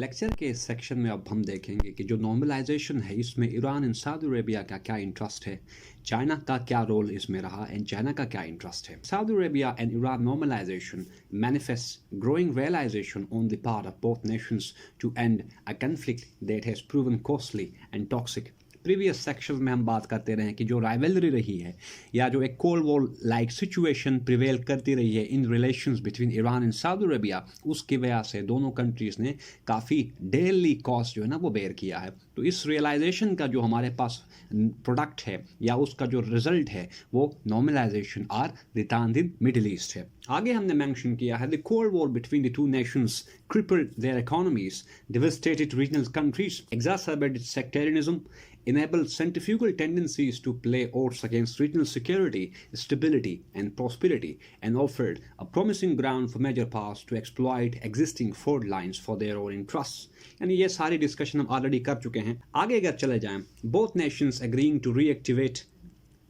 Lecture के इस section में अब हम देखेंगे कि जो नॉर्मलाइजेशन है इसमें ईरान एंड सऊदी अरेबिया का क्या इंटरेस्ट है, चाइना का क्या रोल इसमें रहा एंड चाइना का क्या इंटरेस्ट है. Saudi Arabia and Iran normalization manifests growing realization on the part of both nations to end a conflict that has proven costly and toxic. Previous section में हम बात करते रहे कि जो राइवलरी रही है या जो एक cold war like situation prevail करती रही है in relations between Iran and Saudi Arabia, उसकी वजह से दोनों कंट्रीज ने काफ़ी डेली कॉस्ट जो है ना वो बेयर किया है. तो इस रियलाइजेशन का जो हमारे पास प्रोडक्ट है या उसका जो रिजल्ट है वो normalization or return in Middle East है. आगे हमने मेंशन किया है the cold war between the two nations crippled their economies, devastated regional countries, exacerbated sectarianism, enabled centrifugal tendencies to play odds against regional security, stability, and prosperity, and offered a promising ground for major powers to exploit existing fault lines for their own interests. यानी ये सारी discussion हम already कर चुके हैं. आगे अगर चले जाएं, both nations agreeing to reactivate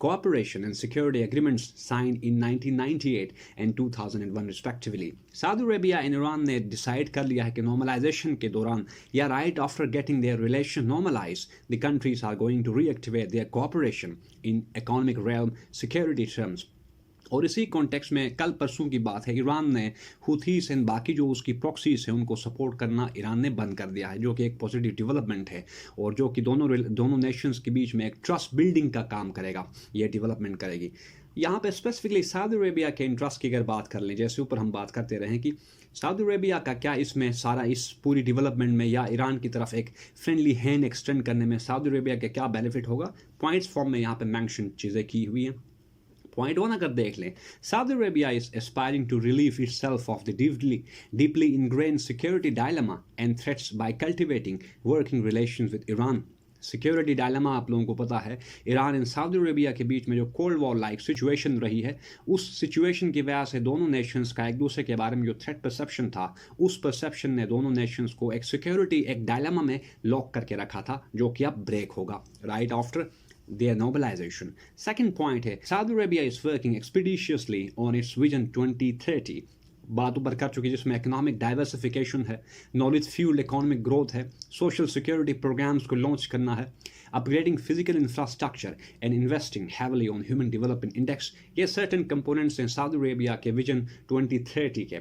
cooperation and security agreements signed in 1998 and 2001 respectively. Saudi Arabia and Iran ने decide कर लिया है कि normalization के दौरान या right after getting their relation normalized, the countries are going to reactivate their cooperation in economic realm, security terms. और इसी कॉन्टेक्स्ट में कल परसों की बात है, ईरान ने हुथीस एंड बाकी जो उसकी प्रॉक्सीज हैं उनको सपोर्ट करना ईरान ने बंद कर दिया है, जो कि एक पॉजिटिव डेवलपमेंट है और जो कि दोनों नेशंस के बीच में एक ट्रस्ट बिल्डिंग का काम करेगा, ये डेवलपमेंट करेगी. यहाँ पे स्पेसिफिकली सऊदी अरेबिया के इंटरेस्ट की अगर बात कर लें, जैसे ऊपर हम बात करते रहे कि सऊदी अरेबिया का क्या इसमें सारा इस पूरी डेवलपमेंट में या ईरान की तरफ एक फ्रेंडली हैंड एक्सटेंड करने में सऊदी अरेबिया के क्या बेनिफिट होगा, पॉइंट्स फॉर्म में यहाँ पे मैंशन चीज़ें की हुई हैं. Point 1 अगर देख लें, Saudi Arabia is aspiring to relieve itself of the deeply ingrained security dilemma and threats by cultivating working relations with Iran. Security dilemma आप लोगों को पता है, ईरान एंड सऊदी अरेबिया के बीच में जो कोल्ड वॉर लाइक सिचुएशन रही है, उस सिचुएशन की वजह से दोनों नेशंस का एक दूसरे के बारे में जो थ्रेट परसेप्शन था, उस परसेप्शन ने दोनों नेशंस को एक सिक्योरिटी एक डायलेमा में लॉक करके रखा था, जो कि अब ब्रेक होगा right after their normalization. Second point है, Saudi Arabia is working expeditiously on its Vision 2030. बात ऊपर कर चुकी, जिसमें इकोनॉमिक डाइवर्सिफिकेशन है, नॉलेज फ्यूल्ड इकोनॉमिक ग्रोथ है, सोशल सिक्योरिटी प्रोग्राम्स को लॉन्च करना है, upgrading physical infrastructure and investing heavily on human development index. ये सर्टेन कंपोनेंट्स हैं सऊदी अरेबिया के विजन 2030 के.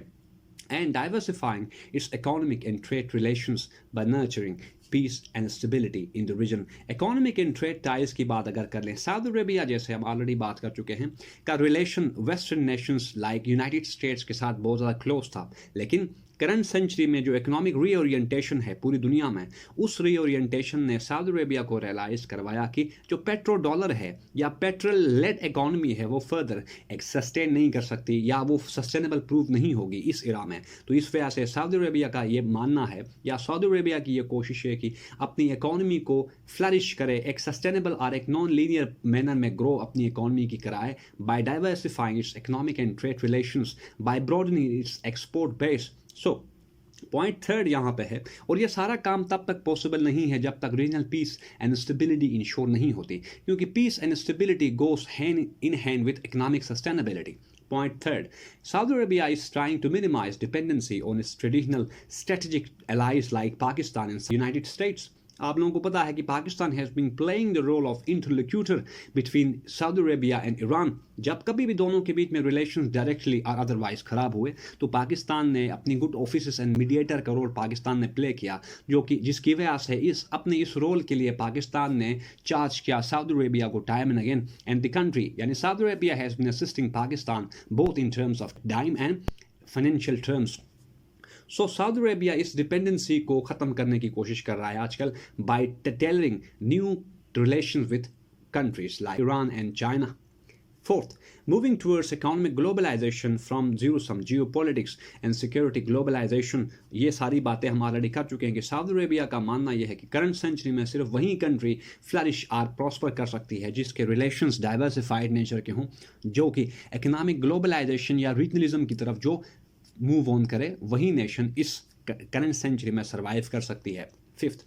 And diversifying its economic and trade relations by nurturing peace and stability in the region. Economic and trade ties की बात अगर कर लें, Saudi Arabia जैसे हम ऑलरेडी बात कर चुके हैं का relation western Nations like United States के साथ बहुत ज़्यादा क्लोज था, लेकिन करंट सेंचुरी में जो इकोनॉमिक रीओरिएंटेशन है पूरी दुनिया में, उस रीओरिएंटेशन ने सऊदी अरेबिया को रियलाइज़ करवाया कि जो पेट्रो डॉलर है या पेट्रोल लेड इकोनॉमी है वो फर्दर एक सस्टेन नहीं कर सकती या वो सस्टेनेबल प्रूव नहीं होगी इस इरा में. तो इस वजह से सऊदी अरेबिया का ये मानना है या सऊदी अरेबिया की ये कोशिश है कि अपनी इकोनॉमी को फ्लरिश करे, एक सस्टेनेबल और एक नॉन लीनियर मैनर में ग्रो अपनी इकोनॉमी की कराए by diversifying its economic and trade relations, by broadening its export base. So point third यहाँ पे है, और ये सारा काम तब तक पॉसिबल नहीं है जब तक regional peace and stability ensure नहीं होती, क्योंकि peace and stability goes hand in hand with economic sustainability. Point third, Saudi Arabia is trying to minimize dependency on its traditional strategic allies like Pakistan and the United States. आप लोगों को पता है कि Pakistan has been playing the role of interlocutor between Saudi Arabia and Iran. जब कभी भी दोनों के बीच में रिलेशंस डायरेक्टली और अदरवाइज ख़राब हुए तो पाकिस्तान ने अपनी गुड ऑफिस एंड मीडिएटर का रोल पाकिस्तान ने प्ले किया, जो कि जिसकी वजह से इस रोल के लिए पाकिस्तान ने चार्ज किया सऊदी अरेबिया को time and again. And the country यानी Saudi Arabia has been assisting Pakistan both in terms of time and financial terms. So Saudi Arabia इस डिपेंडेंसी को ख़त्म करने की कोशिश कर रहा है आजकल by tailoring new relation with countries like Iran and China. Fourth, moving towards economic globalization from zero-sum geopolitics and security globalization. ये सारी बातें हम ऑलरेडी कर चुके हैं कि सऊदी अरेबिया का मानना यह है कि करंट सेंचुरी में सिर्फ वही कंट्री फ्लरिश और प्रॉस्पर कर सकती है जिसके रिलेशंस डाइवर्सिफाइड नेचर के हों, जो कि इकोनॉमिक ग्लोबलाइजेशन या रीजनलिज्म की तरफ जो मूव ऑन करे, वही नेशन इस करंट सेंचुरी में सर्वाइव कर सकती है. Fifth,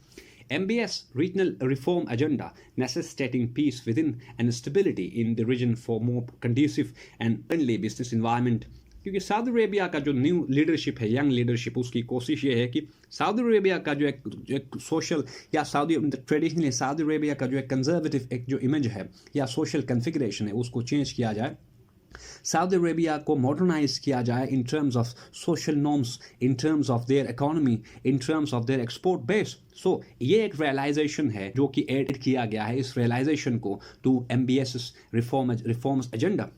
MBS regional reform agenda necessitating peace within and stability in the region for more conducive and friendly business environment, क्योंकि सऊदी अरेबिया का जो न्यू लीडरशिप है, यंग लीडरशिप, उसकी कोशिश ये है कि सऊदी अरेबिया का जो एक सोशल या ट्रेडिशनली सऊदी अरेबिया का जो एक कंजर्वेटिव एक जो इमेज है या सोशल कन्फिगरेशन है उसको चेंज किया जाए, सऊदी अरेबिया को मॉडर्नाइज किया जाए in terms of social norms, in terms of their economy, in terms of their export base. So ये एक रियलाइजेशन है जो कि एड किया गया है इस रियलाइजेशन को टू MBS रिफॉर्म्स एजेंडा।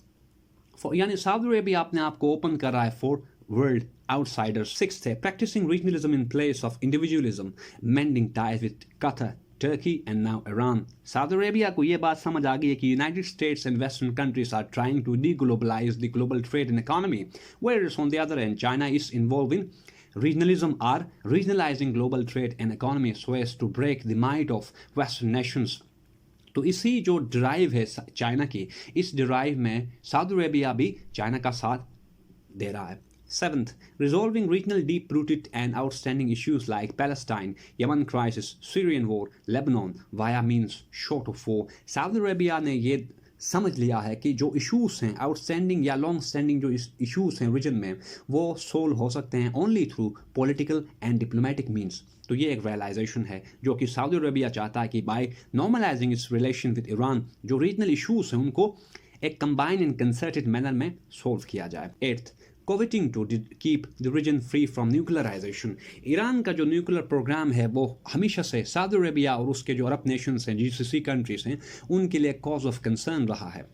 यानी सऊदी अरेबिया अपने आप को ओपन कर रहा है फॉर वर्ल्ड आउटसाइडर्स। सिक्स्थ है practising regionalism in place of individualism, mending ties with Qatar, Turkey and now Iran. Saudi Arabia को ये बात समझ आ गई है कि United States and Western countries are trying to deglobalize the global trade and economy, whereas on the other hand China is involved in regionalism or regionalizing global trade and economy so as to break the might of Western nations. तो इसी जो drive है China की, इस drive में Saudi Arabia भी China का साथ दे रहा है। Seventh, resolving regional deep-rooted and outstanding issues like Palestine, Yemen crisis, Syrian war, Lebanon via means short of war. Saudi Arabia ने ये समझ लिया है कि जो इश्यूज हैं आउटस्टैंडिंग या लॉन्ग स्टैंडिंग जो इश्यूज हैं रीजन में वो सोल्व हो सकते हैं only through political and diplomatic means. तो ये एक रियलाइजेशन है जो कि सऊदी अरेबिया चाहता है कि by normalizing its relation with Iran जो रीजनल इश्यूज हैं उनको एक कंबाइंड एंड कंसर्टेड मैनर में सोल्व किया जाए। Eighth, coveting to keep the region free from nuclearization. Iran का जो न्यूक्लियर प्रोग्राम है वो हमेशा से सऊदी अरेबिया और उसके जो अरब नेशंस हैं, GCC कंट्रीज हैं, उनके लिए कॉज ऑफ कंसर्न रहा है।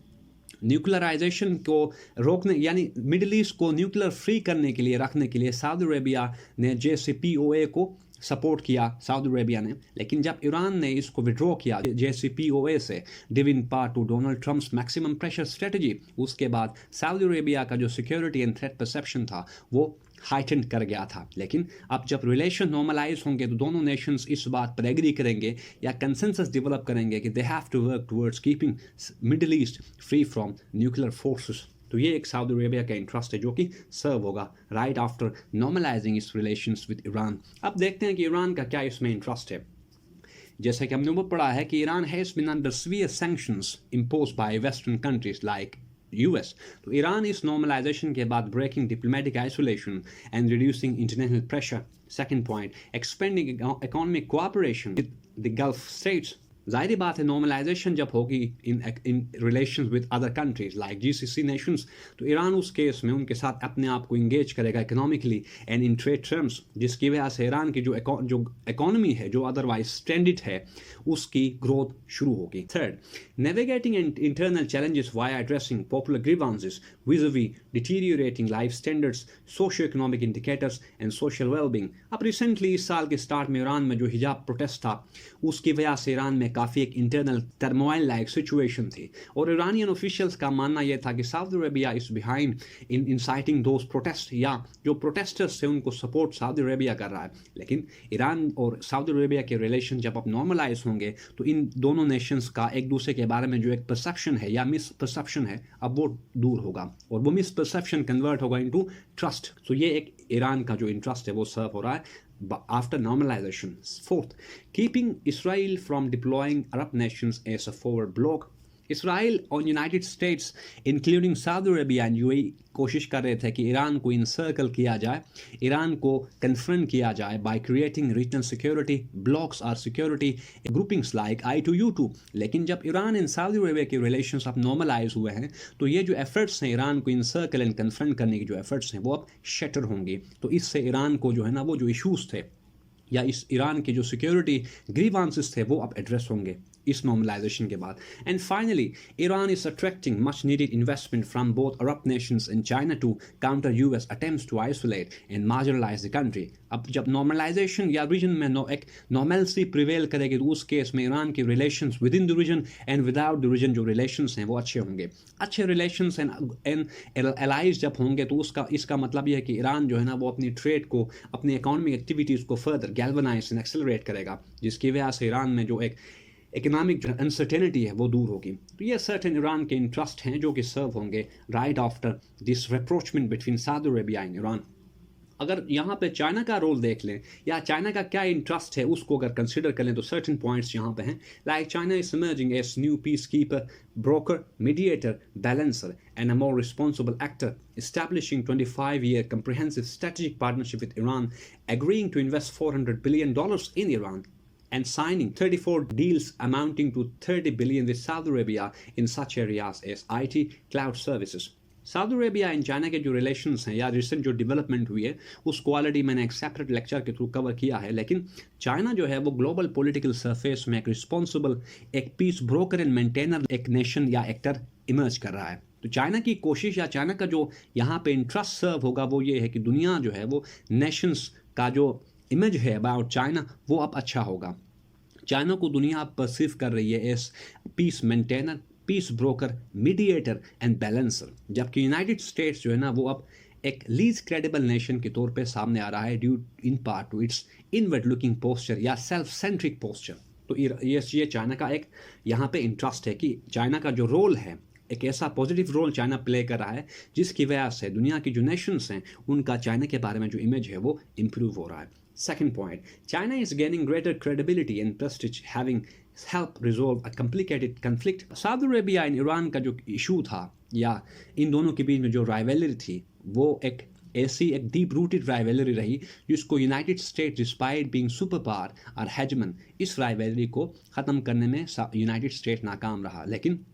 न्यूक्लियराइजेशन को रोकने यानी मिडिल ईस्ट को न्यूक्लियर फ्री करने के लिए रखने के लिए सऊदी अरेबिया ने JCPOA को सपोर्ट किया सऊदी अरेबिया ने, लेकिन जब ईरान ने इसको विड्रॉ किया JCPOA से giving part two Donald Trump's maximum pressure strategy, उसके बाद सऊदी अरेबिया का जो सिक्योरिटी एंड थ्रेट परसेप्शन था वो हाइटेंड कर गया था। लेकिन अब जब रिलेशन नॉर्मलाइज होंगे तो दोनों नेशंस इस बात पर एग्री करेंगे या कंसेंसस डेवलप करेंगे कि they have to work towards keeping Middle East free from nuclear forces. तो ये एक सऊदी अरेबिया का इंटरेस्ट है जो कि सर्व होगा right after normalising it's relations with Iran. अब देखते हैं कि ईरान का क्या इसमें इंटरेस्ट है। जैसे कि हमने वो पढ़ा है कि Iran has been under severe sanctions imposed by western countries like US. तो ईरान इस नॉर्मलाइजेशन के बाद breaking diplomatic isolation and reducing international pressure. Second point, expanding economic cooperation with the Gulf states. जाहिर बात है नॉर्मलाइजेशन जब होगी in relation with other countries like GCC nations तो ईरान उस केस में उनके साथ अपने आप को इंगेज करेगा economically and in trade terms, जिसकी वजह से ईरान की जो इकोनॉमी है जो अदरवाइज स्टैंडर्ड है उसकी ग्रोथ शुरू होगी। Third, navigating internal challenges via addressing popular grievances विज़-वी deteriorating life standards, socio economic indicators and social wellbeing. अब रिसेंटली इस साल के स्टार्ट में ईरान में जो हिजाब प्रोटेस्ट था उसकी वजह से ईरान में काफ़ी एक इंटरनल टर्मोइल लाइक सिचुएशन थी और ईरानियन ऑफिशियल्स का मानना यह था कि Saudi Arabia is behind in inciting those protest या जो प्रोटेस्टर्स थे उनको सपोर्ट सऊदी अरेबिया कर रहा है। लेकिन ईरान और सऊदी अरेबिया के रिलेशन जब अब नॉर्मलाइज होंगे तो इन दोनों नेशंस का एक दूसरे के बारे में जो एक परसेप्शन है या मिस परसेप्शन है अब वो दूर होगा और वो मिस परसेप्शन कन्वर्ट होगा इनटू ट्रस्ट। तो ये एक ईरान का जो इंटरेस्ट है वो सर्व हो रहा है after normalization. Fourth, keeping Israel from deploying Arab nations as a forward bloc. Israel और United States including Saudi Arabia and UAE कोशिश कर रहे थे कि ईरान को इनसर्कल किया जाए, ईरान को कन्फ्रंट किया जाए by creating regional security blocks और सिक्योरिटी ग्रुपिंग्स लाइक I2U2। लेकिन जब ईरान एंड सऊदी अरेबिया के रिलेशंस अब नॉर्मलाइज हुए हैं तो ये जो एफर्ट्स हैं ईरान को इनसर्कल एंड कन्फ्रंट करने की जो एफर्ट्स हैं वो अब शटर होंगे। तो इससे ईरान को जो है ना वो जो इशूज़ थे या इस ईरान के जो सिक्योरिटी ग्रीवांसेस थे वो अब एड्रेस होंगे इस नॉर्मलाइजेशन के बाद। And finally Iran is attracting much needed investment from both Arab nations and China to counter US attempts to isolate and marginalize the country. अब जब नॉर्मलाइजेशन या रीजन में एक नॉर्मलसी प्रिवेल करेगी तो उस केस में ईरान के relations with in the region and without the region जो रिलेशंस हैं वो अच्छे होंगे। अच्छे रिलेशंस एंड एलाइज जब होंगे तो इसका मतलब यह है कि ईरान जो है ना वो अपनी ट्रेड को अपनी इकोनॉमिक एक्टिविटीज़ को फर्दर गैल्वनाइज एंड एक्सेलरेट करेगा, जिसकी वजह से ईरान में जो एक इकोनॉमिक अनसर्टेनिटी है वो दूर होगी। तो ये सर्टेन ईरान के इंटरेस्ट हैं जो कि सर्व होंगे right after this rapprochement between Saudi Arabia and Iran. अगर यहाँ पे चाइना का रोल देख लें या चाइना का क्या इंटरेस्ट है उसको अगर कंसिडर कर लें तो सर्टेन पॉइंट्स यहाँ पे हैं, like China is emerging as new peace keeper, broker, mediator, balancer and a more responsible actor, establishing 25-year comprehensive strategic partnership with Iran, agreeing to invest $400 billion in Iran, and signing 34 deals amounting to $30 billion with Saudi Arabia in such areas as IT, cloud services. Saudi Arabia and China के जो relations हैं या recent जो development हुई है उसको already मैंने एक सेपरेट लेक्चर के थ्रू कवर किया है, लेकिन चाइना जो है वो ग्लोबल पॉलिटिकल सरफेस में एक रिस्पॉन्सिबल, एक पीस ब्रोकर एंड मेंटेनर, एक नेशन या एक्टर इमर्ज कर रहा है। तो चाइना की कोशिश या चाइना का जो यहाँ पे इंटरेस्ट सर्व होगा वो ये है कि दुनिया जो है वो नेशंस का जो इमेज है अबाउट चाइना वो अब अच्छा होगा। चाइना को दुनिया अब परसीव कर रही है as peace maintainer, peace broker, mediator and balancer, जबकि यूनाइटेड स्टेट्स जो है ना वो अब एक लीस्ट क्रेडिबल नेशन के तौर पे सामने आ रहा है due in part two it's inward looking posture या सेल्फ सेंट्रिक पोस्चर। तो ये चाइना का एक यहाँ पे इंटरेस्ट है कि चाइना का जो रोल है, एक ऐसा पॉजिटिव रोल चाइना प्ले कर रहा है जिसकी वजह से दुनिया की जो नेशंस हैं उनका चाइना के बारे में जो इमेज है वो इम्प्रूव हो रहा है। Second point, China is gaining greater credibility and prestige, having helped resolve a complicated conflict. Saudi Arabia and Iran का जो इशू था या इन दोनों के बीच में जो राइवलरी थी वो एक ऐसी एक डीप रूटेड राइवलरी रही जिसको United states despite being super power और हेजमन, इस राइवलरी को ख़त्म करने में यूनाइटेड स्टेट्स नाकाम रहा। लेकिन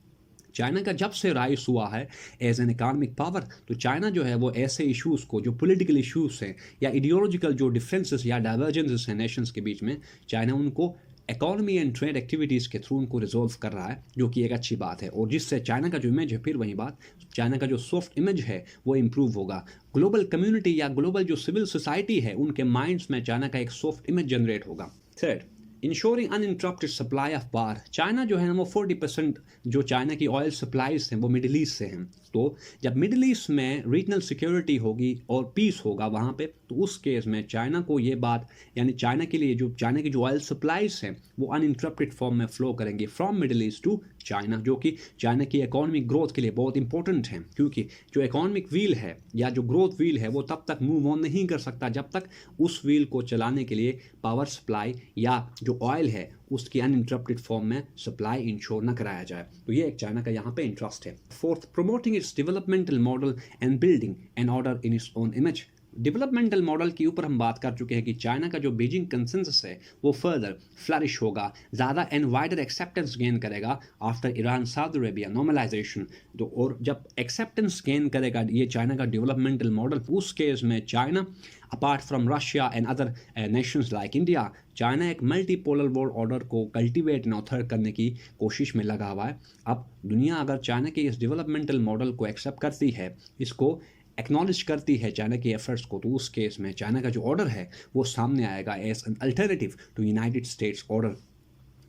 चाइना का जब से राइज हुआ है एज एन इकोनॉमिक पावर, तो चाइना जो है वो ऐसे इश्यूज़ को, जो पॉलिटिकल इश्यूज़ हैं या आइडियोलॉजिकल जो डिफरेंसेस या डाइवर्जेंसेस हैं नेशंस के बीच में, चाइना उनको इकोनॉमी एंड ट्रेड एक्टिविटीज़ के थ्रू उनको रिजोल्व कर रहा है, जो कि एक अच्छी बात है और जिससे चाइना का जो इमेज है, फिर वही बात, चाइना का जो सॉफ्ट इमेज है वो इम्प्रूव होगा। ग्लोबल कम्युनिटी या ग्लोबल जो सिविल सोसाइटी है उनके माइंड्स में चाइना का एक सॉफ्ट इमेज जनरेट होगा। Third, ensuring uninterrupted supply of power. China जो है ना वो 40% जो चाइना की ऑयल सप्लाईज हैं वो मिडिल ईस्ट से हैं। तो जब मिडिल ईस्ट में रीजनल सिक्योरिटी होगी और पीस होगा वहाँ पे, तो उस केस में चाइना को ये बात, यानी चाइना के लिए जो चाइना की जो ऑयल सप्लाईज हैं वो अनइंटरप्टेड फॉर्म में फ्लो करेंगी from Middle East to China, जो कि चाइना की इकोनॉमिक ग्रोथ के लिए बहुत इंपॉर्टेंट है, क्योंकि जो इकोनॉमिक व्हील है या जो ग्रोथ व्हील है वो तब तक मूव ऑन नहीं कर सकता जब तक उस व्हील को चलाने के लिए पावर सप्लाई या जो ऑयल है उसकी अनइंटरप्टेड फॉर्म में सप्लाई इंश्योर न कराया जाए। तो ये एक चाइना का यहाँ पे इंटरेस्ट है। Fourth, promoting it's developmental model and building an order in its own image. Developmental model के ऊपर हम बात कर चुके हैं कि चाइना का जो बीजिंग कंसेंसस है वो फर्दर फ्लरिश होगा, ज़्यादा एंड वाइडर एक्सेप्टेंस गेन करेगा after Iran Saudi Arabia normalization. तो और जब एक्सेप्टेंस गेन करेगा ये चाइना का डेवलपमेंटल मॉडल, उस केस में China apart from Russia and other nations like India, China एक मल्टीपोलर वर्ल्ड ऑर्डर को कल्टिवेट एंड ऑथर करने की कोशिश में लगा हुआ है। अब दुनिया अगर चाइना के इस डेवलपमेंटल मॉडल को एक्सेप्ट करती है, इसको एक्नॉलेज करती है चाइना के एफर्ट्स को, तो उस केस में चाइना का जो ऑर्डर है वो सामने आएगा as an alternative to United States order.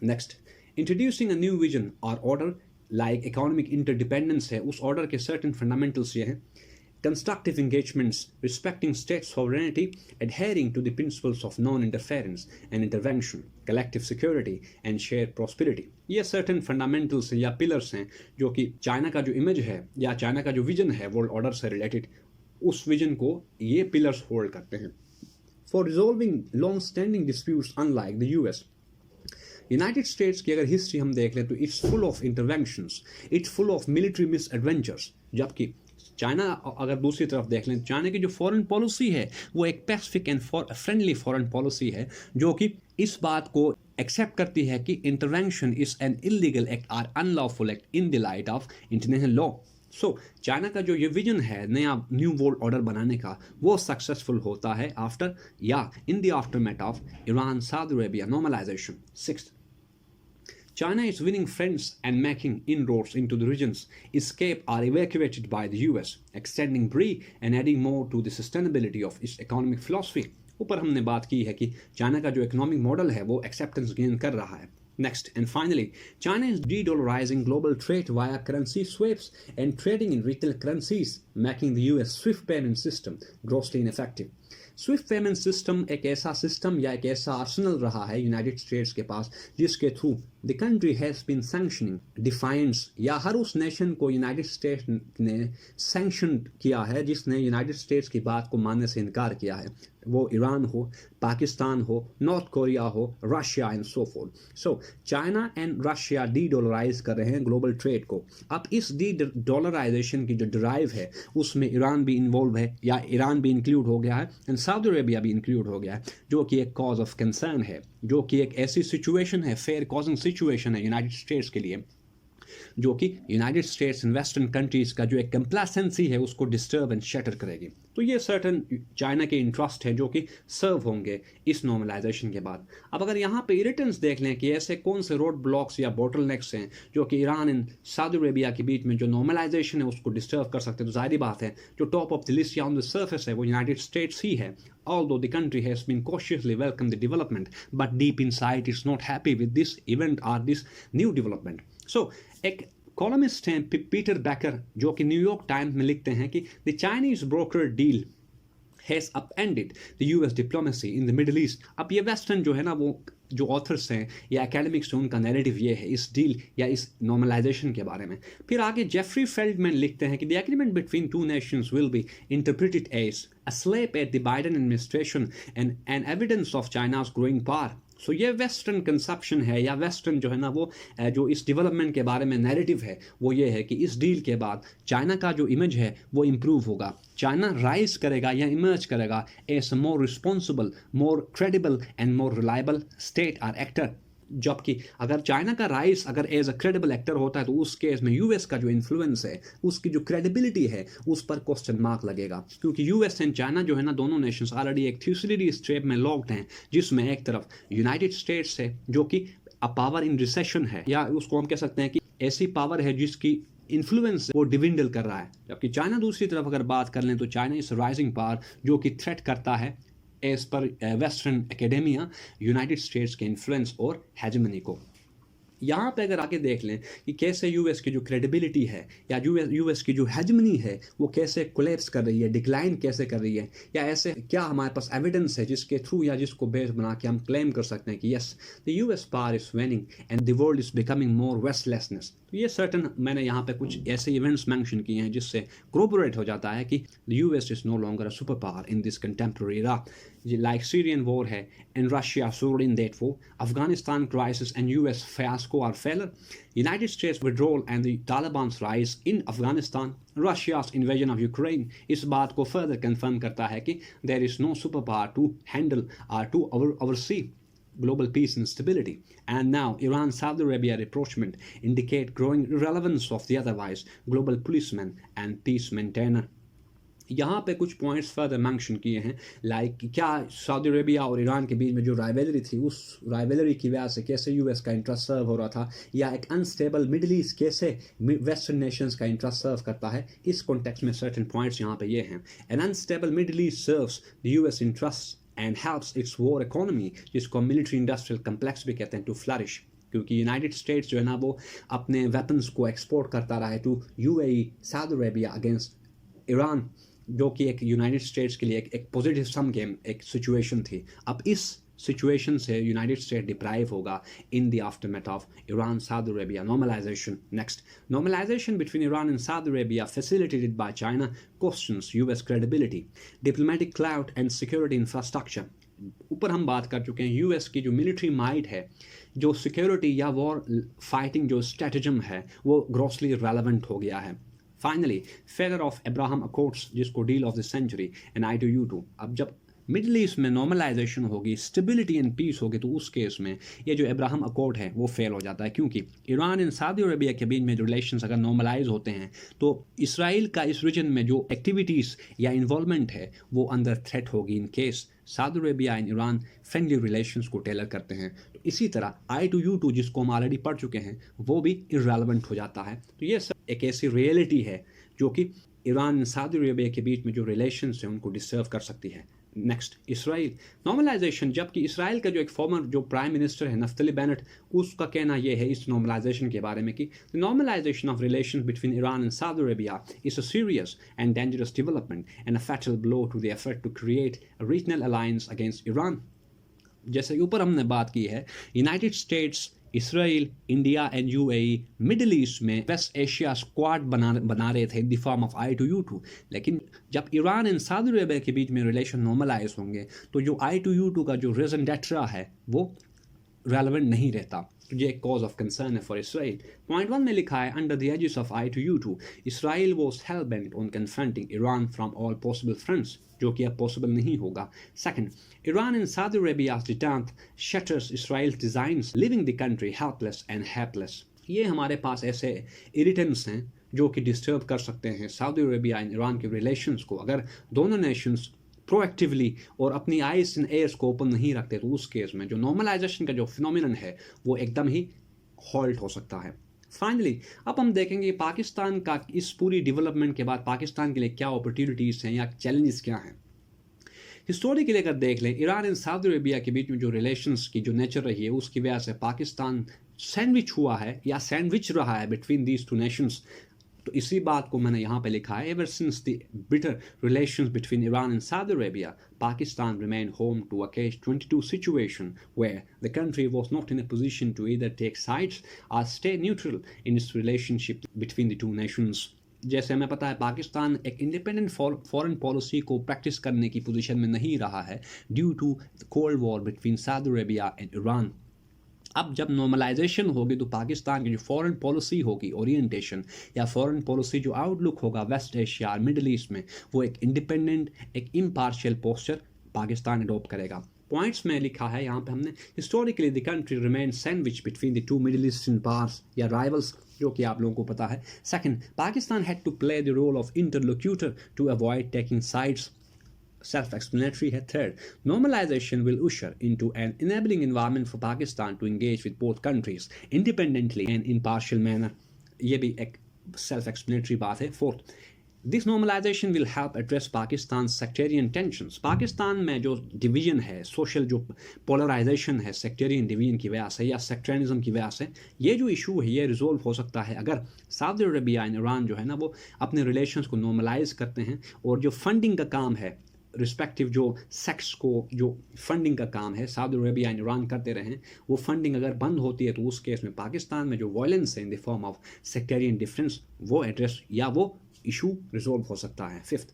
Next, introducing a new vision और ऑर्डर लाइक इकोनॉमिक इंटरडिपेंडेंस है, उस ऑर्डर के सर्टेन फंडामेंटल्स ये हैं: constructive engagements, respecting state sovereignty, adhering to the principles of non-interference and intervention, collective security and shared prosperity। ये certain fundamentals या pillars हैं जो कि चाइना का जो इमेज है या चाइना का जो विजन है वर्ल्ड ऑर्डर से रिलेटेड, उस विजन को ये पिलर्स होल्ड करते हैं। For resolving long-standing disputes unlike the US, United States की अगर हिस्ट्री हम देख लें तो it's full of interventions, it's full of military miss adventures, जबकि चाइना अगर दूसरी तरफ देख लें, चाइना की जो फॉरेन पॉलिसी है वो एक Pacific and friendly foreign policy है जो कि इस बात को एक्सेप्ट करती है कि intervention is an illegal act और unlawful act in the light of international law. So China का जो ये विजन है नया न्यू वर्ल्ड ऑर्डर बनाने का, वो सक्सेसफुल होता है आफ्टर या in the aftermath of Iran Saudi Arabia normalization. Sixth, China is winning friends and making inroads into the regions escaped or evacuated by the US, extending BRI and adding more to the sustainability of its economic philosophy। ऊपर हमने बात की है कि China का जो economic model है वो एक्सेप्टेंस गेन कर रहा है। Next and finally, China is de-dollarizing global trade via currency swaps and trading in retail currencies, making the US SWIFT payment system grossly ineffective। Swift payment system एक ऐसा system या एक ऐसा आर्सेनल रहा है यूनाइटेड स्टेट्स के पास जिसके through the country has been sanctioning defiance, या हर उस नेशन को यूनाइटेड स्टेट्स ने सैंक्शन किया है जिसने यूनाइटेड स्टेट्स की बात को मानने से इनकार किया है, वो ईरान हो, पाकिस्तान हो, नॉर्थ कोरिया हो, Russia and so fourth. So China and Russia D dollarise कर रहे हैं ग्लोबल ट्रेड को। अब इस डी डॉलराइजेशन की जो ड्राइव है उसमें ईरान भी इन्वॉल्व है, या ईरान भी इंक्लूड हो गया है एंड सऊदी अरेबिया भी इंक्लूड हो गया है, जो कि एक कॉज ऑफ कंसर्न है, जो कि एक ऐसी सिचुएशन है, फेयर कॉजिंग सिचुएशन है यूनाइटेड स्टेट्स के लिए, जो कि United states and western countries का जो एक कंप्लासेंसी है उसको डिस्टर्ब एंड शटर करेगी। तो ये सर्टन चाइना के इंटरेस्ट है जो कि सर्व होंगे इस नॉर्मलाइजेशन के बाद। अब अगर यहाँ पे इरिटेंट्स देख लें कि ऐसे कौन से रोड ब्लॉक्स या बॉटलनेक्स हैं जो कि ईरान एंड सऊदी अरेबिया के बीच में जो नॉर्मलाइजेशन है उसको डिस्टर्ब कर सकते हैं, तो जाहिर बात है जो टॉप ऑफ द लिस्ट या ऑन द सर्फेस है वो यूनाइटेड स्टेट्स ही है। Although the country has been cautiously welcomed the development, but deep inside it's not happy with this event or this new development. So, एक columnist हैं Peter Baker जो कि New York Times में लिखते हैं कि the Chinese broker deal has upended the US diplomacy in the Middle East. अब ये वेस्टर्न जो है ना, वो जो ऑथर्स हैं या एकेडमिक्स हैं उनका नैरेटिव ये है इस डील या इस नॉर्मलाइजेशन के बारे में। फिर आगे जेफरी फेल्डमैन लिखते हैं कि the agreement between two nations will be interpreted as a slap at the Biden administration and an evidence of China's growing power. So ये वेस्टर्न कंसेप्शन है या वेस्टर्न जो है ना वो जो इस डेवलपमेंट के बारे में नैरेटिव है वो ये है कि इस डील के बाद चाइना का जो इमेज है वो इम्प्रूव होगा, चाइना राइज करेगा या इमर्ज करेगा as a more responsible, more credible and more reliable state और एक्टर। जबकि अगर चाइना का राइज अगर एज अ क्रेडिबल एक्टर होता है तो उस केस में यूएस का जो इन्फ्लुएंस है उसकी जो क्रेडिबिलिटी है उस पर क्वेश्चन मार्क लगेगा, क्योंकि यूएस एंड चाइना जो है ना दोनों नेशंस ऑलरेडी एक थ्यूसरी स्ट्रेप में लॉक्ड हैं, जिसमें एक तरफ यूनाइटेड स्टेट्स है जो कि अ पावर इन रिसेशन है, या उसको हम कह सकते हैं कि ऐसी पावर है जिसकी इन्फ्लुएंस वो डिविंडल कर रहा है, जबकि चाइना दूसरी तरफ अगर बात कर लें तो चाइना इस राइजिंग पावर जो कि थ्रेट करता है as per western academia United States के इन्फ्लुएंस और हेजेमनी को। यहाँ पे अगर आके देख लें कि कैसे यूएस की जो क्रेडिबिलिटी है या यूएस की जो हेजमनी है वो कैसे कोलैप्स कर रही है, डिक्लाइन कैसे कर रही है, या ऐसे क्या हमारे पास एविडेंस है जिसके थ्रू या जिसको बेस बना के हम क्लेम कर सकते हैं कि yes the US power is waning and the world is becoming more westlessness. तो ये सर्टन मैंने यहाँ पे कुछ ऐसे इवेंट्स मेंशन किए हैं जिससे कोरोबोरेट हो जाता है कि the US is no longer a super power in this contemporary era, like Syrian war है and Russia soared in that war, Afghanistan crisis and US fiasco or failure, United States withdrawal and the Taliban's rise in Afghanistan, Russia's invasion of Ukraine इस बात को further confirm करता है कि there is no superpower to handle or to oversee global peace and stability. And now Iran-Saudi Arabia rapprochement indicate growing irrelevance of the otherwise global policeman and peace maintainer. यहाँ पे कुछ points further mention किए हैं, like क्या Saudi Arabia और Iran के बीच में जो राइवलरी थी उस राइवलरी की वजह से कैसे यूएस का इंटरेस्ट सर्व हो रहा था, या एक अनस्टेबल मिडिल ईस्ट कैसे वेस्टर्न नेशंस का इंटरेस्ट सर्व करता है। इस कॉन्टेक्स्ट में सर्टेन पॉइंट्स यहाँ पे ये हैं। N unstable middle east serves the US interest and helps it's war economy, जिसको मिलिट्री इंडस्ट्रियल कम्प्लेक्स भी कहते हैं, टू फ्लरिश, क्योंकि यूनाइटेड स्टेट्स जो है ना वो अपने वेपन्स को एक्सपोर्ट करता रहा है to UAE Saudi Arabia against Iran, जो कि एक यूनाइटेड स्टेट्स के लिए एक पॉजिटिव सम गेम एक सिचुएशन थी। अब इस सिचुएशन से यूनाइटेड स्टेट डिप्राइव होगा in the aftermath of Iran Saudi Arabia normalisation. Next, normalisation between Iran and Saudi Arabia facilitated by China questions US credibility, diplomatic clout and security infrastructure. ऊपर हम बात कर चुके हैं यूएस की जो मिलिट्री माइट है, जो सिक्योरिटी या वॉर फाइटिंग जो स्ट्रेटजम है वो ग्रॉसली रेलेवेंट हो गया है। Finally failure of Abraham Accords, जिसको deal of the century and I2U2। अब जब मिडल ईस्ट में नॉर्मलाइजेशन होगी, स्टेबिलिटी एंड पीस होगी, तो उस केस में ये जो अब्राहम अकॉर्ड है वो फेल हो जाता है, क्योंकि ईरान एंड सऊदी अरेबिया के बीच में जो रिलेशंस अगर नॉर्मलाइज होते हैं तो इसराइल का इस रीजन में जो एक्टिविटीज़ या इन्वॉल्वमेंट है वो अंदर थ्रेट होगी in case Saudi Arabia and Iran friendly relations को टेलर करते हैं। तो इसी तरह I2U2 जिसको हम ऑलरेडी पढ़ चुके हैं वो भी इररेलेवेंट हो जाता है। तो ये सब एक ऐसी रियलिटी है जो कि ईरान सऊदी अरेबिया के बीच में जो रिलेशंस हैं उनको डिस्टर्ब कर सकती है। नेक्स्ट, इसराइल नॉर्मलाइजेशन, जबकि इसराइल का जो एक फॉर्मर जो प्राइम मिनिस्टर है नफ्तली बेनेट, उसका कहना यह है इस नॉर्मलाइजेशन के बारे में कि the normalization of relations between Iran and Saudi Arabia is a serious and dangerous development and a fatal blow to the effort to create a regional alliance against Iran. जैसे ऊपर हमने बात की है, United States Israel, India and UAE Middle East में West Asia squad बना रहे थे इन द फॉर्म ऑफ I2U2। लेकिन जब ईरान एंड सऊदी अरेबिया के बीच में रिलेशन नॉर्मलाइज होंगे तो जो I2U2 का जो रेजन डेट्रा है वो रेलेवेंट नहीं रहता। ये एक कॉज ऑफ कंसर्न है फॉर इसराइल। पॉइंट 1 में लिखा है under the aegis of I2U2 Israel was hell bent on confronting Iran from all possible fronts, जो कि अब पॉसिबल नहीं होगा। Second, Iran and Saudi Arabia detente shatters Israel designs leaving the country helpless and helpless. ये हमारे पास ऐसे irritants हैं जो कि डिस्टर्ब कर सकते हैं सऊदी अरेबिया एंड ईरान के रिलेशंस को। अगर दोनों नेशंस प्रोएक्टिवली और अपनी आइज एंड एयर्स को ओपन नहीं रखते तो उस केस में जो नॉर्मलाइजेशन का जो फिनोमिनन है वो एकदम ही हॉल्ट हो सकता है। फाइनली अब हम देखेंगे पाकिस्तान का इस पूरी डेवलपमेंट के बाद पाकिस्तान के लिए क्या अपॉर्चुनिटीज़ हैं या चैलेंजेस क्या हैं। हिस्टोरिकली अगर देख लें ईरान एंड सऊदी अरेबिया के बीच में जो रिलेशंस की जो नेचर रही है उसकी वजह से पाकिस्तान सैंडविच हुआ है या सैंडविच रहा है बिटवीन दीज टू नेशंस। तो इसी बात को मैंने यहाँ पे लिखा है ever since the bitter relations between Iran and Saudi Arabia Pakistan remained home to a catch-22 situation where the country was not in a position to either take sides or stay neutral in its relationship between the two nations। जैसे हमें पता है पाकिस्तान एक independent foreign policy को practise करने की position में नहीं रहा है due to the cold war between Saudi Arabia and Iran. अब जब नॉर्मलाइजेशन होगी तो पाकिस्तान की जो फॉरेन पॉलिसी होगी ओरिएंटेशन या फॉरेन पॉलिसी जो आउटलुक होगा वेस्ट एशिया और मिडिल ईस्ट में वो एक इंडिपेंडेंट एक इम्पार्शियल पोस्चर पाकिस्तान अडॉप्ट करेगा। पॉइंट्स में लिखा है यहाँ पे हमने historically the country remain sandwich between the two Middle Eastern powers या राइवल्स, जो कि आप लोगों को पता है। Second, Pakistan had to play the role of interlocutor to avoid taking sides, self-explanatory है। Third, normalization will usher into an enabling environment for Pakistan to engage with both countries independently and in partial manner। ये भी एक self-explanatory बात है। Fourth, this normalization will help address Pakistan's sectarian tensions। Pakistan में जो division है, social जो polarisation है सेक्टेरियन डिवीजन की वजह से या सेक्टरियनिज्म की वजह से, ये जो इशू है ये रिजोल्व हो सकता है अगर सऊदी अरेबिया एंड ईरान जो है ना वो अपने रिलेशंस को नॉर्मलाइज करते हैं और जो फंडिंग का काम है रिस्पेक्टिव जो सेक्स को जो फंडिंग का काम है सऊदी अरेबिया एंड ईरान करते रहें, वो फंडिंग अगर बंद होती है तो उस केस में पाकिस्तान में जो वायलेंस है इन the form of sectarian difference वो एड्रेस या वो इशू रिजोल्व हो सकता है। Fifth,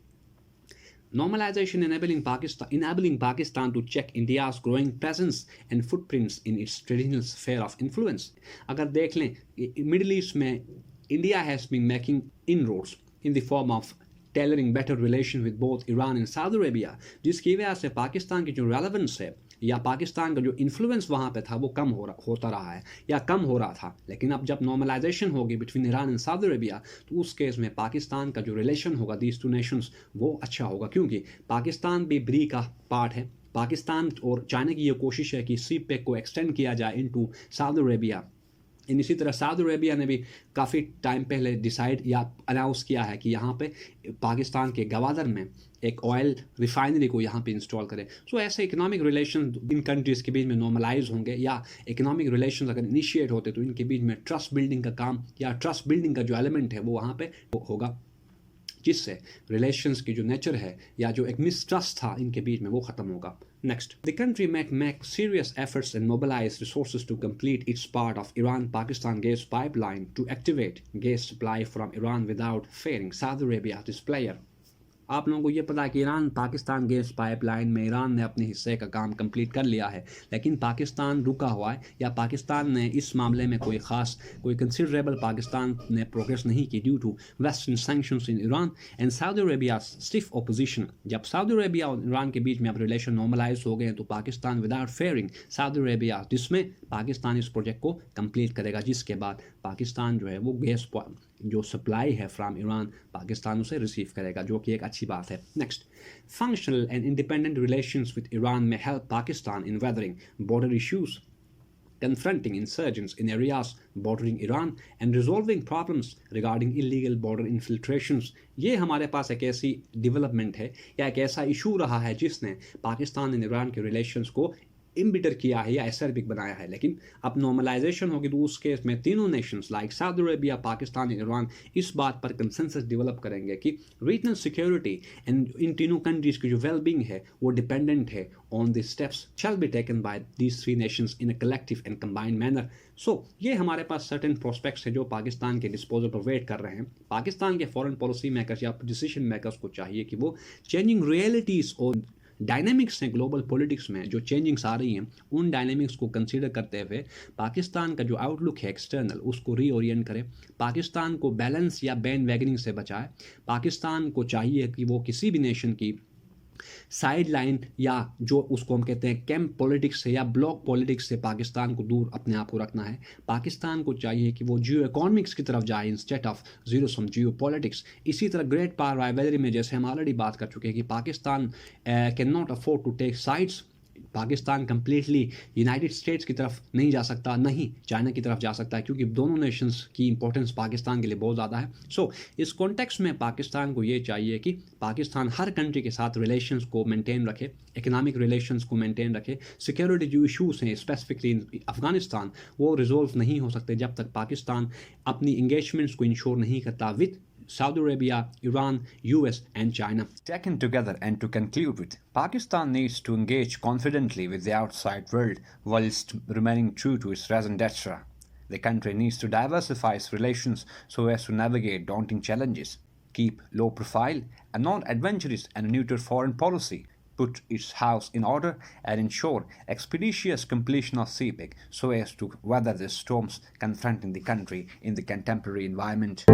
normalization enabling Pakistan to check India's growing presence and footprints in its traditional sphere of influence। अगर देख लें मिडिल ईस्ट में India has been making inroads in the form of tailoring better relations with both Iran and Saudi Arabia, जिसकी वजह से पाकिस्तान की जो relevance है या पाकिस्तान का जो इन्फ्लुएंस वहाँ पे था वो कम होता रहा है या कम हो रहा था। लेकिन अब जब नॉर्मलाइजेशन होगी between Iran and Saudi Arabia तो उस केस में पाकिस्तान का जो रिलेशन होगा दीज टू नेशंस वो अच्छा होगा, क्योंकि पाकिस्तान भी ब्री का पार्ट है। पाकिस्तान और चाइना की ये कोशिश है कि सी पैक को एक्सटेंड किया जाए इनटू सऊदी अरेबिया। इसी तरह सऊदी अरेबिया ने भी काफ़ी टाइम पहले डिसाइड या अनाउंस किया है कि यहाँ पे पाकिस्तान के गवादर में एक ऑयल रिफाइनरी को यहाँ पे इंस्टॉल करें। सो ऐसे इकोनॉमिक रिलेशन इन कंट्रीज़ के बीच में नॉर्मलाइज होंगे या इकोनॉमिक रिलेशन अगर इनिशिएट होते तो इनके बीच में ट्रस्ट बिल्डिंग का काम या ट्रस्ट बिल्डिंग का जो एलिमेंट है वो वहाँ पे होगा, जिससे रिलेशंस की जो नेचर है या जो एक मिसट्रस्ट था इनके बीच में वो ख़त्म होगा। Next, the country may make serious efforts and mobilize resources to complete its part of Iran-Pakistan gas pipeline to activate gas supply from Iran without fearing Saudi Arabia as player। आप लोगों को ये पता है कि ईरान पाकिस्तान गैस पाइपलाइन में Iran ने अपने हिस्से का काम कंप्लीट कर लिया है, लेकिन पाकिस्तान रुका हुआ है या पाकिस्तान ने इस मामले में कोई कंसिडरेबल पाकिस्तान ने प्रोग्रेस नहीं की due to western sanctions in Iran and Saudi Arabia stiff opposition. जब सऊदी अरेबिया और ईरान के बीच में अब रिलेशन नॉर्मलाइज हो गए हैं तो Pakistan without fearing Saudi Arabia, जिसमें पाकिस्तान इस प्रोजेक्ट को कंप्लीट करेगा, जिसके बाद पाकिस्तान जो है वो गैस जो सप्लाई है फ्राम ईरान पाकिस्तान उसे रिसीव करेगा, जो कि एक अच्छी बात है। Next, functional and independent relations with Iran में help Pakistan in weathering border issues, confronting insurgents in areas bordering Iran and resolving problems regarding illegal border infiltrations। ये हमारे पास एक ऐसी डेवलपमेंट है या एक ऐसा इशू रहा है जिसने पाकिस्तान एंड ईरान के रिलेशंस को इम्बिटर किया है या एसरबिक बनाया है, लेकिन अब नॉर्मलाइजेशन होगी तो उस केस में तीनों Nations like Saudi Arabia, Pakistan, Iran इस बात पर कंसेंसस डेवलप करेंगे कि रीजनल सिक्योरिटी एंड इन तीनों कंट्रीज की जो वेलबींग है वो डिपेंडेंट है on the steps shall be taken by these three nations in a collective and combined manner. So ये हमारे पास सर्टेन प्रोस्पेक्ट्स है जो पाकिस्तान के डिस्पोजल पर वेट कर रहे हैं। पाकिस्तान के फॉरेन पॉलिसी मेकर्स या डिसीजन मेकर्स को चाहिए कि वो चेंजिंग रियलिटीज और डायनेमिक्स हैं ग्लोबल पॉलिटिक्स में जो चेंजिंग्स आ रही हैं उन डायनेमिक्स को कंसीडर करते हुए पाकिस्तान का जो आउटलुक है एक्सटर्नल उसको रीओरिएंट करे, पाकिस्तान को बैलेंस या बैन वैगनिंग से बचाए। पाकिस्तान को चाहिए कि वो किसी भी नेशन की साइड लाइन या जो उसको हम कहते हैं कैंप पॉलिटिक्स से या ब्लॉक पॉलिटिक्स से पाकिस्तान को दूर अपने आप को रखना है। पाकिस्तान को चाहिए कि वो जियो इकोनॉमिक्स की तरफ जाए instead of zero sum Jio politics. इसी तरह ग्रेट पावर राइवलरी में जैसे हम ऑलरेडी बात कर चुके हैं कि Pakistan can not afford to take sides. Pakistan completely United States की तरफ नहीं जा सकता, नहीं चाइना की तरफ जा सकता है, क्योंकि दोनों नेशंस की इंपॉर्टेंस पाकिस्तान के लिए बहुत ज़्यादा है। सो इस कॉन्टेक्स्ट में पाकिस्तान को ये चाहिए कि पाकिस्तान हर कंट्री के साथ रिलेशंस को मेंटेन रखे, इकोनॉमिक रिलेशंस को मेंटेन रखे। सिक्योरिटी जो इशूज़ हैं स्पेसिफिकली इन अफगानिस्तान वो रिजोल्व नहीं हो सकते जब तक पाकिस्तान अपनी इंगेजमेंट्स को इंश्योर नहीं करता with Saudi Arabia, Iran, US and China. Taken together and to conclude with, Pakistan needs to engage confidently with the outside world whilst remaining true to its raison d'etre. The country needs to diversify its relations so as to navigate daunting challenges, keep low profile and non-adventurous and neutral foreign policy, put its house in order and ensure expeditious completion of CPEC so as to weather the storms confronting the country in the contemporary environment.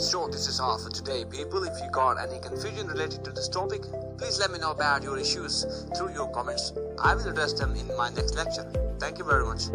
So this is all for today, people. If you got any confusion related to this topic, please let me know about your issues through your comments. I will address them in my next lecture. Thank you very much.